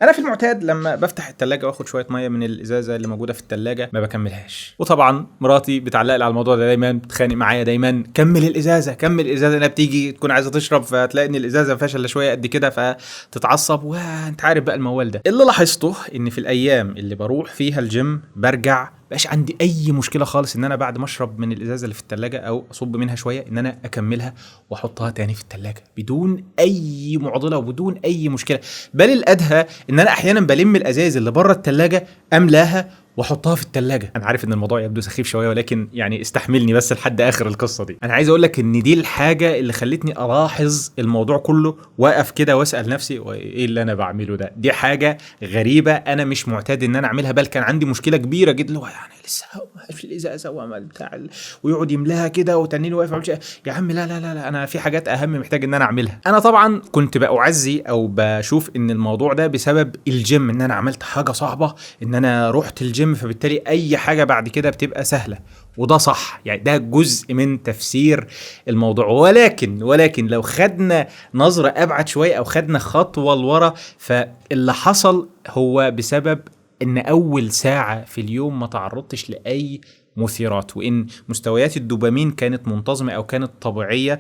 انا في المعتاد لما بفتح التلاجة واخد شويه ميه من الازازه اللي موجوده في التلاجة ما بكملهاش، وطبعا مراتي بتعلق لي على الموضوع ده دايما، بتتخانق معايا دايما، كمل الازازه كمل الازازه. انا بتيجي تكون عايزه تشرب فتلاقي ان الازازه فاشله شويه قد كده فتتعصب، وانت عارف بقى الموال ده. اللي لاحظته ان في الايام اللي بروح فيها الجيم برجع بقاش عندي اي مشكله خالص ان انا بعد ما اشرب من الازازه اللي في التلاجة او اصب منها شويه ان انا اكملها واحطها تاني في التلاجة بدون اي معضله وبدون اي مشكله. بل الادهى ان انا احيانا بلم الازاز اللي بره التلاجة املاها واحطها في التلاجة. انا عارف ان الموضوع يبدو سخيف شويه، ولكن يعني استحملني بس لحد اخر القصه دي. انا عايز اقول لك ان دي الحاجه اللي خلتني الاحظ الموضوع كله، واقف كده واسال نفسي ايه اللي انا بعمله ده. دي حاجه غريبه انا مش معتاد ان انا اعملها، بل كان عندي مشكله كبيره جدا يعني لسه في الازازه وعمل بتاع ويقعد يملاها كده وتنين واقف يا عم لا لا لا لا، انا في حاجات اهم محتاج ان انا اعملها. انا طبعا كنت بعزي او بشوف ان الموضوع ده بسبب الجيم، ان انا عملت حاجه صعبه، ان انا رحت الجيم، فبالتالي اي حاجه بعد كده بتبقى سهله. وده صح، يعني ده جزء من تفسير الموضوع. ولكن لو خدنا نظره ابعد شويه او خدنا خطوه لورا، فاللي حصل هو بسبب ان اول ساعة في اليوم ما تعرضتش لاي مثيرات، وان مستويات الدوبامين كانت منتظمة او كانت طبيعية،